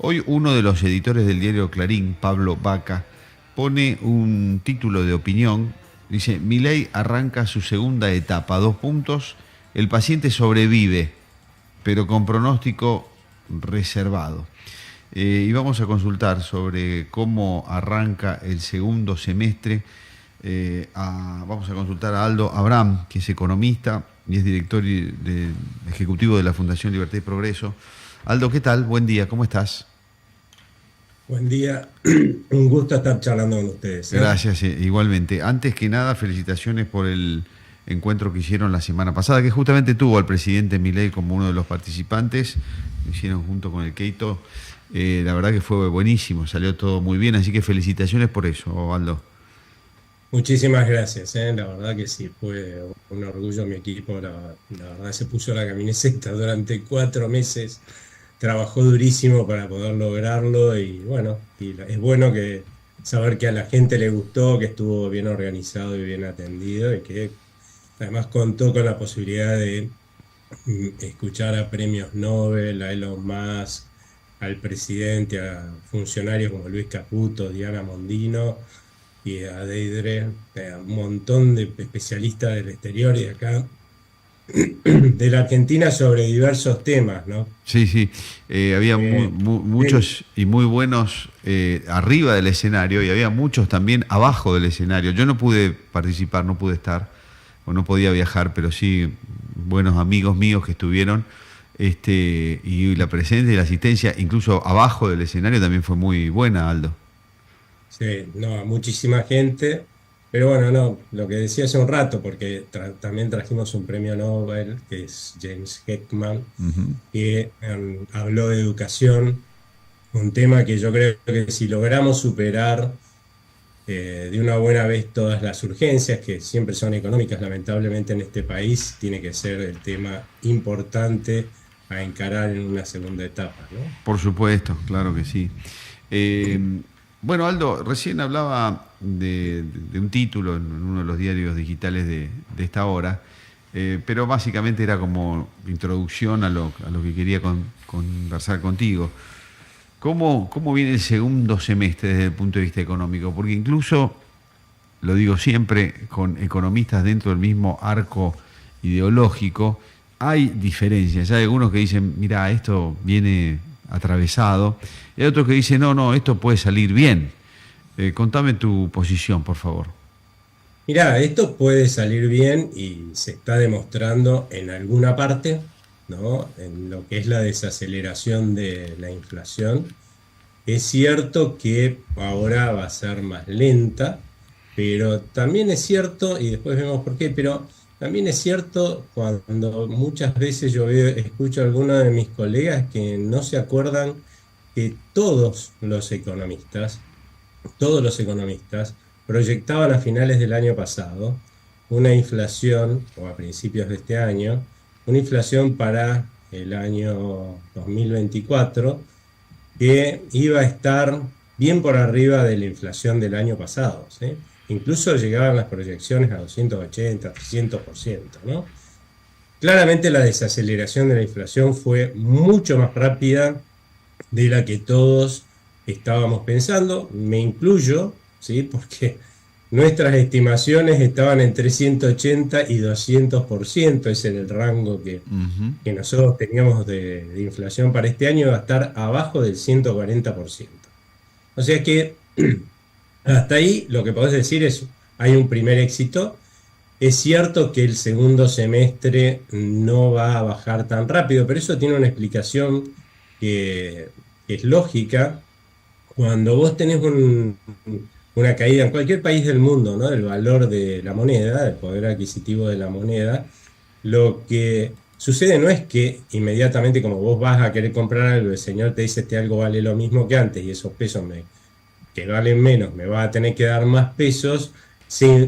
Hoy uno de los editores del diario Clarín, Pablo Vaca, pone un título de opinión. Dice: Milei arranca su segunda etapa, 2 puntos. El paciente sobrevive, pero con pronóstico reservado. Y vamos a consultar sobre cómo arranca el segundo semestre. Vamos a consultar a Aldo Abraham, que es economista y es director ejecutivo de la Fundación Libertad y Progreso. Aldo, ¿qué tal? Buen día, ¿cómo estás? Buen día, un gusto estar charlando con ustedes, ¿eh? Gracias, igualmente. Antes que nada, felicitaciones por el encuentro que hicieron la semana pasada, que justamente tuvo al presidente Milei como uno de los participantes. Lo hicieron junto con el Keito. La verdad que fue buenísimo, salió todo muy bien, así que felicitaciones por eso, Aldo. Muchísimas gracias, ¿eh? La verdad que sí, fue un orgullo mi equipo, la verdad se puso la camiseta durante 4 meses, trabajó durísimo para poder lograrlo y bueno, es bueno que saber que a la gente le gustó, que estuvo bien organizado y bien atendido y que además contó con la posibilidad de escuchar a premios Nobel, a Elon Musk, al presidente, a funcionarios como Luis Caputo, Diana Mondino y a Deidre, a un montón de especialistas del exterior y de acá, de la Argentina sobre diversos temas, ¿no? Sí, sí, había Bien. muchos y muy buenos arriba del escenario y había muchos también abajo del escenario. Yo no pude participar, no pude estar o no podía viajar, pero sí buenos amigos míos que estuvieron, y la presencia y la asistencia, incluso abajo del escenario, también fue muy buena, Aldo. Sí, no, muchísima gente. Pero bueno, no, lo que decía hace un rato, porque también trajimos un premio Nobel, que es James Heckman, Ujú. que habló de educación, un tema que yo creo que si logramos superar de una buena vez todas las urgencias, que siempre son económicas, lamentablemente en este país, tiene que ser el tema importante a encarar en una segunda etapa, ¿no? Por supuesto, claro que sí. Eh, bueno, Aldo, recién hablaba de un título en uno de los diarios digitales de esta hora, pero básicamente era como introducción a lo que quería conversar contigo. ¿Cómo viene el segundo semestre desde el punto de vista económico? Porque incluso, lo digo siempre, con economistas dentro del mismo arco ideológico, hay diferencias. Hay algunos que dicen: mira, esto viene atravesado, y hay otros que dicen: no, no, esto puede salir bien. Contame tu posición, por favor. Mirá, esto puede salir bien y se está demostrando en alguna parte, ¿no? En lo que es la desaceleración de la inflación. Es cierto que ahora va a ser más lenta, pero también es cierto, y después vemos por qué, pero también es cierto cuando muchas veces yo escucho a algunos de mis colegas que no se acuerdan que todos los economistas proyectaban a finales del año pasado una inflación, o a principios de este año, una inflación para el año 2024 que iba a estar bien por arriba de la inflación del año pasado, ¿sí? Incluso llegaban las proyecciones a 280, 300%, ¿no? Claramente la desaceleración de la inflación fue mucho más rápida de la que todos estábamos pensando, me incluyo, ¿sí? Porque nuestras estimaciones estaban entre 180 y 200%, ese era el rango Ujú. que nosotros teníamos de inflación para este año, va a estar abajo del 140%. O sea que hasta ahí lo que podés decir es, hay un primer éxito. Es cierto que el segundo semestre no va a bajar tan rápido, pero eso tiene una explicación que es lógica. Cuando vos tenés una caída en cualquier país del mundo, ¿no? Del valor de la moneda, del poder adquisitivo de la moneda, lo que sucede no es que inmediatamente como vos vas a querer comprar algo, el señor te dice: este algo vale lo mismo que antes y esos pesos que valen menos, me va a tener que dar más pesos,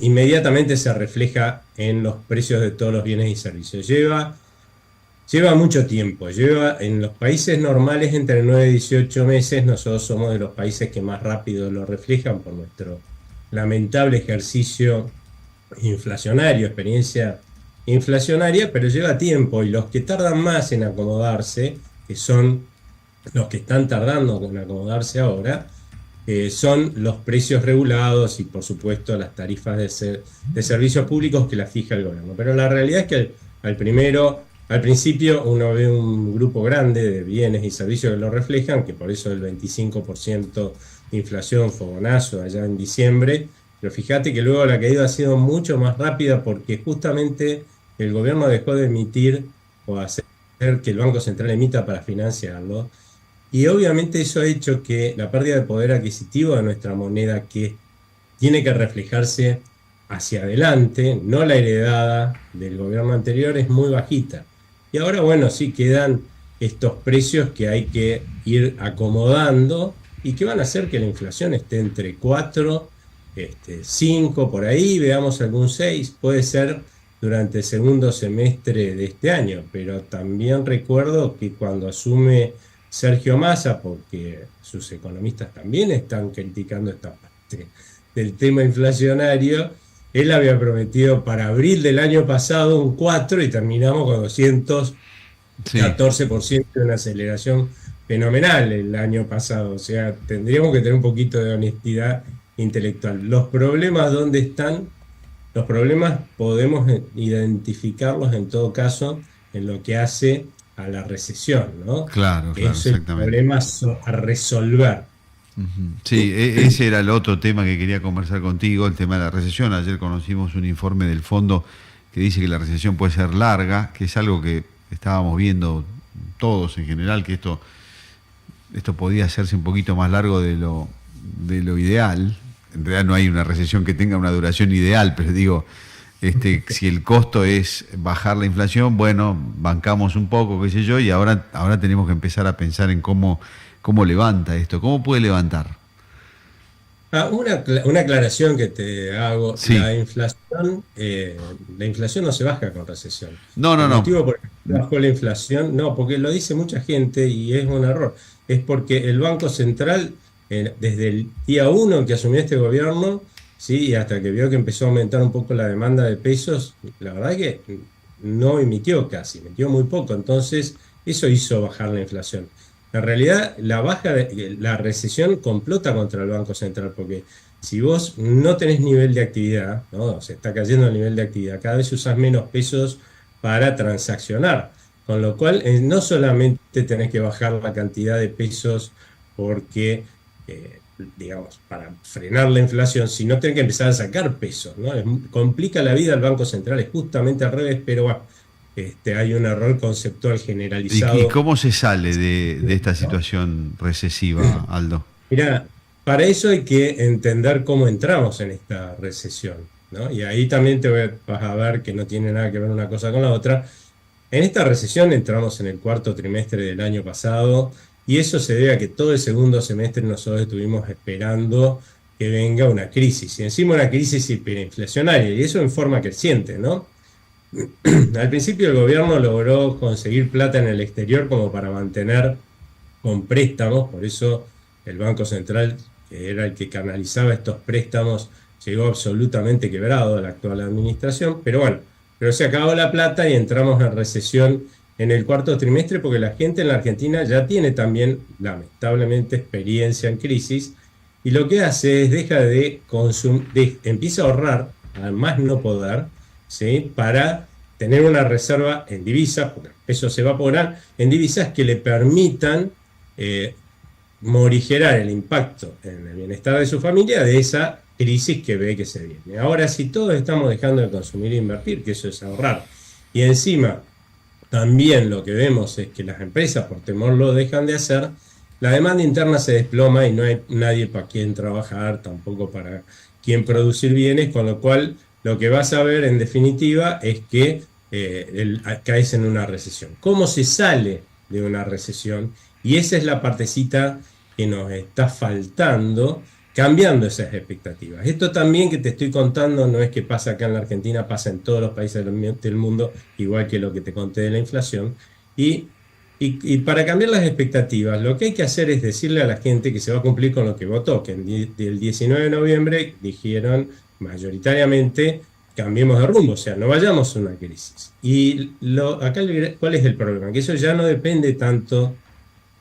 inmediatamente se refleja en los precios de todos los bienes y servicios. Lleva mucho tiempo, lleva en los países normales entre 9 y 18 meses, nosotros somos de los países que más rápido lo reflejan por nuestro lamentable ejercicio inflacionario, experiencia inflacionaria, pero lleva tiempo y los que tardan más en acomodarse, que son los que están tardando en acomodarse ahora, son los precios regulados y por supuesto las tarifas de servicios públicos que las fija el gobierno. Pero la realidad es que al principio uno ve un grupo grande de bienes y servicios que lo reflejan, que por eso el 25% de inflación fogonazo allá en diciembre, pero fíjate que luego la caída ha sido mucho más rápida porque justamente el gobierno dejó de emitir o hacer que el Banco Central emita para financiarlo. Y obviamente eso ha hecho que la pérdida de poder adquisitivo de nuestra moneda, que tiene que reflejarse hacia adelante, no la heredada del gobierno anterior, es muy bajita. Y ahora, bueno, sí quedan estos precios que hay que ir acomodando y que van a hacer que la inflación esté entre 4, 5, por ahí, veamos algún 6, puede ser durante el segundo semestre de este año. Pero también recuerdo que cuando asume Sergio Massa, porque sus economistas también están criticando esta parte del tema inflacionario, él había prometido para abril del año pasado un 4 y terminamos con 214% de una aceleración fenomenal el año pasado. O sea, tendríamos que tener un poquito de honestidad intelectual. Los problemas, ¿dónde están? Los problemas podemos identificarlos en todo caso en lo que hace a la recesión, ¿no? Claro, Que claro, es el exactamente. problema a resolver. Ujú. Sí, ese era el otro tema que quería conversar contigo, el tema de la recesión. Ayer conocimos un informe del fondo que dice que la recesión puede ser larga, que es algo que estábamos viendo todos en general, que esto podía hacerse un poquito más largo de lo ideal. En realidad no hay una recesión que tenga una duración ideal, pero digo, si el costo es bajar la inflación, bueno, bancamos un poco, qué sé yo, y ahora tenemos que empezar a pensar en cómo levanta esto, cómo puede levantar. Una aclaración que te hago, Sí. la inflación no se baja con recesión. No, no, El no. motivo por el que bajó la inflación, no, porque lo dice mucha gente y es un error, es porque el Banco Central, desde el día 1 que asumió este gobierno, sí, y hasta que vio que empezó a aumentar un poco la demanda de pesos, la verdad es que no emitió casi, emitió muy poco, entonces eso hizo bajar la inflación. En realidad, la recesión complota contra el Banco Central, porque si vos no tenés nivel de actividad, ¿no? Se está cayendo el nivel de actividad, cada vez usás menos pesos para transaccionar, con lo cual no solamente tenés que bajar la cantidad de pesos porque, digamos, para frenar la inflación, sino tenés que empezar a sacar pesos, ¿no? Complica la vida al Banco Central, es justamente al revés, pero bueno, hay un error conceptual ¿Y generalizado, cómo se sale de esta ¿no? situación recesiva, Aldo? Mira, para eso hay que entender cómo entramos en esta recesión, ¿no? Y ahí también vas a ver que no tiene nada que ver una cosa con la otra. En esta recesión entramos en el cuarto trimestre del año pasado y eso se debe a que todo el segundo semestre nosotros estuvimos esperando que venga una crisis, y encima una crisis hiperinflacionaria, y eso en forma creciente, ¿no? Al principio el gobierno logró conseguir plata en el exterior como para mantener con préstamos, por eso el Banco Central, que era el que canalizaba estos préstamos, llegó absolutamente quebrado a la actual administración, pero bueno, pero se acabó la plata y entramos en recesión en el cuarto trimestre porque la gente en la Argentina ya tiene también, lamentablemente, experiencia en crisis y lo que hace es deja de consumir, empieza a ahorrar, al más no poder, ¿sí? Para tener una reserva en divisas, porque el peso se evaporan, en divisas que le permitan morigerar el impacto en el bienestar de su familia de esa crisis que ve que se viene. Ahora, si todos estamos dejando de consumir e invertir, que eso es ahorrar, y encima también lo que vemos es que las empresas por temor lo dejan de hacer, la demanda interna se desploma y no hay nadie para quien trabajar, tampoco para quien producir bienes, con lo cual lo que vas a ver en definitiva es que caes en una recesión. ¿Cómo se sale de una recesión? Y esa es la partecita que nos está faltando, cambiando esas expectativas. Esto también que te estoy contando no es que pasa acá en la Argentina, pasa en todos los países del mundo, igual que lo que te conté de la inflación. Y para cambiar las expectativas, lo que hay que hacer es decirle a la gente que se va a cumplir con lo que votó, que el 19 de noviembre dijeron mayoritariamente cambiemos de rumbo, o sea, no vayamos a una crisis. Y acá, ¿cuál es el problema? Que eso ya no depende tanto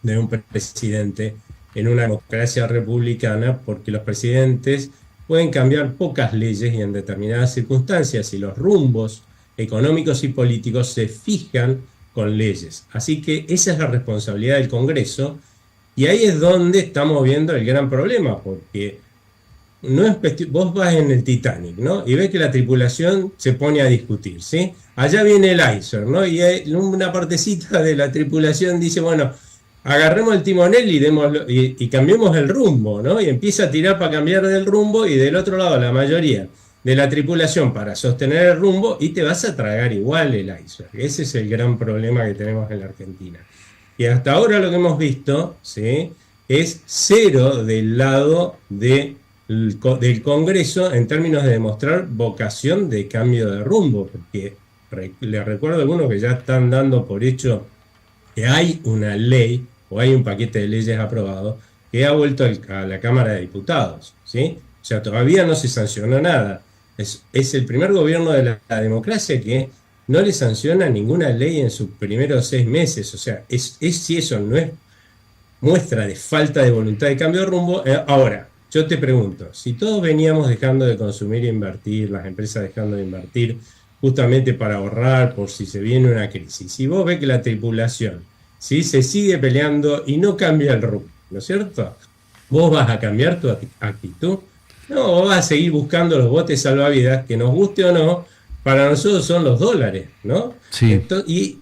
de un presidente en una democracia republicana, porque los presidentes pueden cambiar pocas leyes y en determinadas circunstancias, y los rumbos económicos y políticos se fijan con leyes. Así que esa es la responsabilidad del Congreso, y ahí es donde estamos viendo el gran problema, porque no es vos vas en el Titanic, ¿no? Y ves que la tripulación se pone a discutir, ¿sí? Allá viene el iceberg, ¿no? Y una partecita de la tripulación dice, bueno, agarremos el timonel y cambiemos el rumbo, ¿no? Y empieza a tirar para cambiar del rumbo, y del otro lado la mayoría de la tripulación para sostener el rumbo, y te vas a tragar igual el iceberg. Ese es el gran problema que tenemos en la Argentina. Y hasta ahora lo que hemos visto, ¿sí?, es cero del lado del Congreso en términos de demostrar vocación de cambio de rumbo, porque les recuerdo a algunos que ya están dando por hecho que hay una ley o hay un paquete de leyes aprobado que ha vuelto a la Cámara de Diputados, ¿sí? O sea, todavía no se sancionó nada. Es el primer gobierno de la democracia que no le sanciona ninguna ley en sus primeros 6 meses. O sea, si eso no es muestra de falta de voluntad de cambio de rumbo. Ahora, yo te pregunto, si todos veníamos dejando de consumir e invertir, las empresas dejando de invertir justamente para ahorrar por si se viene una crisis, si vos ves que la tripulación, ¿sí?, se sigue peleando y no cambia el rumbo, ¿no es cierto? ¿Vos vas a cambiar tu actitud? No, vos vas a seguir buscando los botes salvavidas, que nos guste o no, para nosotros son los dólares, ¿no? Sí. Entonces, y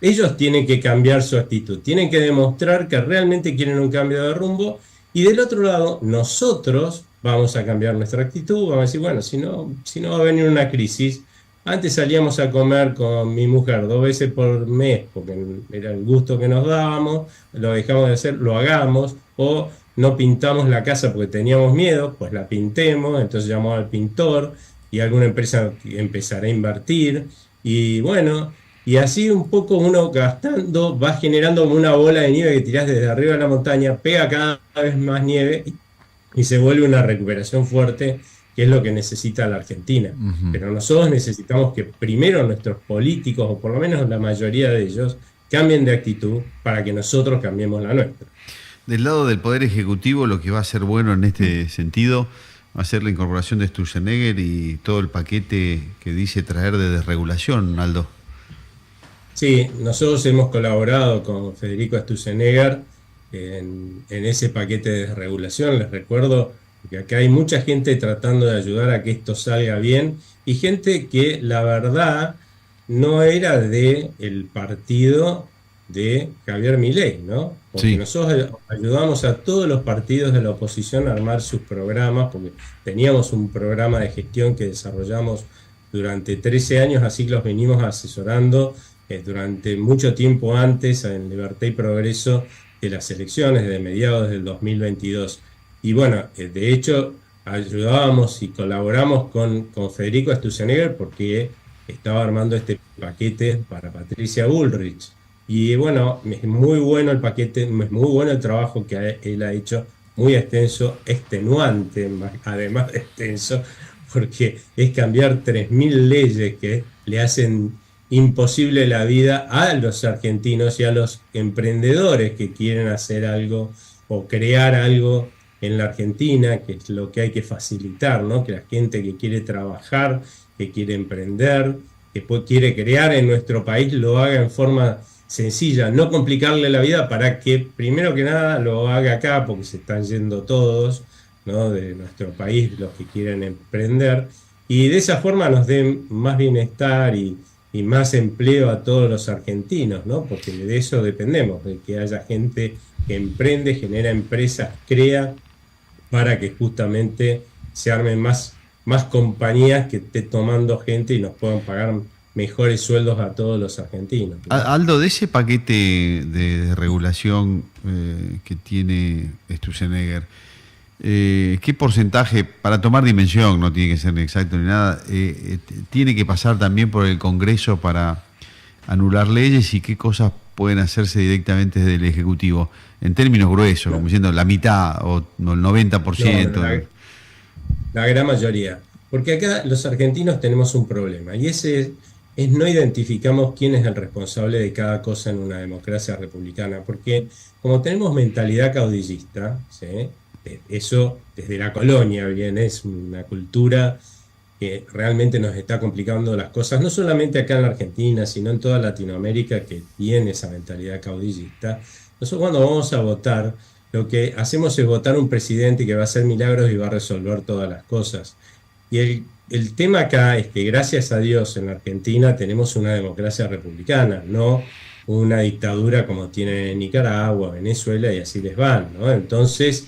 ellos tienen que cambiar su actitud, tienen que demostrar que realmente quieren un cambio de rumbo, y del otro lado, nosotros vamos a cambiar nuestra actitud, vamos a decir, bueno, si no va a venir una crisis. Antes salíamos a comer con mi mujer 2 veces por mes, porque era el gusto que nos dábamos, lo dejamos de hacer, lo hagamos, o no pintamos la casa porque teníamos miedo, pues la pintemos, entonces llamamos al pintor, y alguna empresa empezará a invertir, y bueno, y así un poco uno gastando va generando como una bola de nieve que tirás desde arriba de la montaña, pega cada vez más nieve, y se vuelve una recuperación fuerte, que es lo que necesita la Argentina. Pero nosotros necesitamos que primero nuestros políticos, o por lo menos la mayoría de ellos, cambien de actitud para que nosotros cambiemos la nuestra. Del lado del Poder Ejecutivo, lo que va a ser bueno en este sentido va a ser la incorporación de Sturzenegger y todo el paquete que dice traer de desregulación, Aldo. Sí, nosotros hemos colaborado con Federico Sturzenegger en ese paquete de desregulación. Les recuerdo que acá hay mucha gente tratando de ayudar a que esto salga bien, y gente que la verdad no era del partido de Javier Milei, ¿no? Porque sí, nosotros ayudamos a todos los partidos de la oposición a armar sus programas, porque teníamos un programa de gestión que desarrollamos durante 13 años, así que los venimos asesorando durante mucho tiempo antes, en Libertad y Progreso, de las elecciones de mediados del 2022. Y bueno, de hecho, ayudábamos y colaboramos con Federico Sturzenegger porque estaba armando este paquete para Patricia Bullrich. Y bueno, es muy bueno el paquete, es muy bueno el trabajo que él ha hecho, muy extenso, extenuante, además de extenso, porque es cambiar 3.000 leyes que le hacen imposible la vida a los argentinos y a los emprendedores que quieren hacer algo o crear algo en la Argentina, que es lo que hay que facilitar, ¿no? Que la gente que quiere trabajar, que quiere emprender, que quiere crear en nuestro país, lo haga en forma sencilla, no complicarle la vida, para que primero que nada lo haga acá, porque se están yendo todos, ¿no?, de nuestro país los que quieren emprender, y de esa forma nos den más bienestar y más empleo a todos los argentinos, ¿no? Porque de eso dependemos, de que haya gente que emprende, genera empresas, crea, para que justamente se armen más compañías que estén tomando gente y nos puedan pagar mejores sueldos a todos los argentinos, ¿no? Aldo, de ese paquete de regulación que tiene Sturzenegger, ¿qué porcentaje, para tomar dimensión, no tiene que ser exacto ni nada, tiene que pasar también por el Congreso para anular leyes, y qué cosas pueden hacerse directamente desde el Ejecutivo, en términos gruesos, como diciendo la mitad o el 90%? No, la gran mayoría. Porque acá los argentinos tenemos un problema, y ese es no identificamos quién es el responsable de cada cosa en una democracia republicana, porque como tenemos mentalidad caudillista, ¿sí? Eso desde la colonia viene, es una cultura que realmente nos está complicando las cosas, no solamente acá en la Argentina, sino en toda Latinoamérica que tiene esa mentalidad caudillista. Nosotros cuando vamos a votar, lo que hacemos es votar un presidente que va a hacer milagros y va a resolver todas las cosas. Y el tema acá es que gracias a Dios en la Argentina tenemos una democracia republicana, no una dictadura como tiene Nicaragua, Venezuela y así les van, ¿no? Entonces,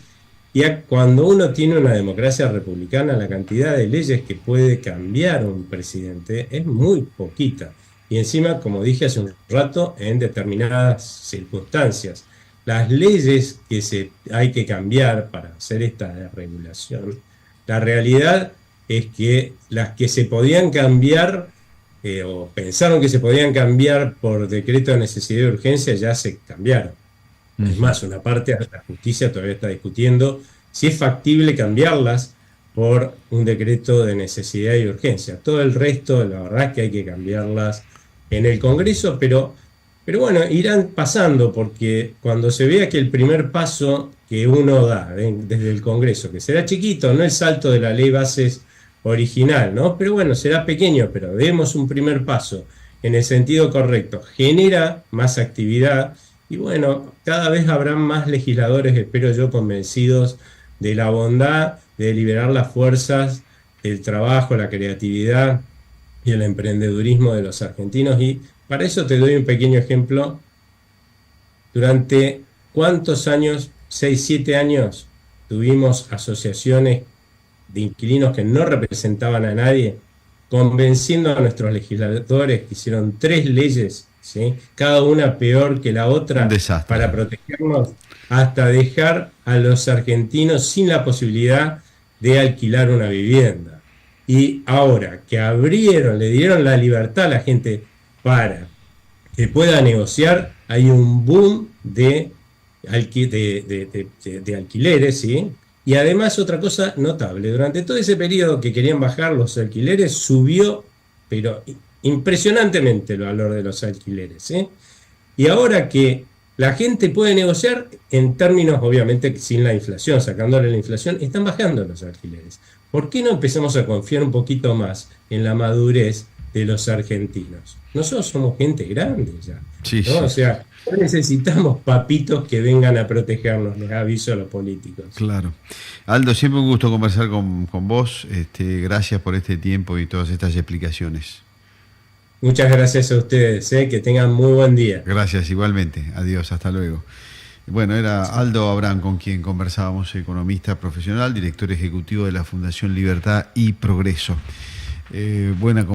ya cuando uno tiene una democracia republicana, la cantidad de leyes que puede cambiar un presidente es muy poquita. Y encima, como dije hace un rato, en determinadas circunstancias. Las leyes que hay que cambiar para hacer esta regulación, la realidad es que las que se podían cambiar o pensaron que se podían cambiar por decreto de necesidad y urgencia ya se cambiaron. Es más, una parte de la justicia todavía está discutiendo si es factible cambiarlas por un decreto de necesidad y urgencia. Todo el resto, la verdad es que hay que cambiarlas en el Congreso, pero bueno, irán pasando porque cuando se vea que el primer paso que uno da desde el Congreso, que será chiquito, no el salto de la ley bases original, ¿no? Pero bueno, será pequeño, pero demos un primer paso en el sentido correcto, genera más actividad y bueno, cada vez habrán más legisladores, espero yo, convencidos de la bondad de liberar las fuerzas, el trabajo, la creatividad y el emprendedurismo de los argentinos. Y para eso te doy un pequeño ejemplo. Durante ¿cuántos años? 6, 7 años tuvimos asociaciones de inquilinos que no representaban a nadie, convenciendo a nuestros legisladores que hicieron 3 leyes, ¿sí? Cada una peor que la otra, para protegernos, hasta dejar a los argentinos sin la posibilidad de alquilar una vivienda. Y ahora que le dieron la libertad a la gente para que pueda negociar, hay un boom de alquileres, ¿sí? Y además otra cosa notable, durante todo ese periodo que querían bajar los alquileres, subió, pero impresionantemente el valor de los alquileres, ¿sí? Y ahora que la gente puede negociar en términos, obviamente, sin la inflación, sacándole la inflación, están bajando los alquileres. ¿Por qué no empezamos a confiar un poquito más en la madurez de los argentinos? Nosotros somos gente grande ya, sí, ¿no? Sí. O sea, no necesitamos papitos que vengan a protegernos, les aviso a los políticos. Claro. Aldo, siempre un gusto conversar con vos. Gracias por este tiempo y todas estas explicaciones. Muchas gracias a ustedes, que tengan muy buen día. Gracias, igualmente. Adiós, hasta luego. Bueno, era Aldo Abrán con quien conversábamos, economista profesional, director ejecutivo de la Fundación Libertad y Progreso. Buena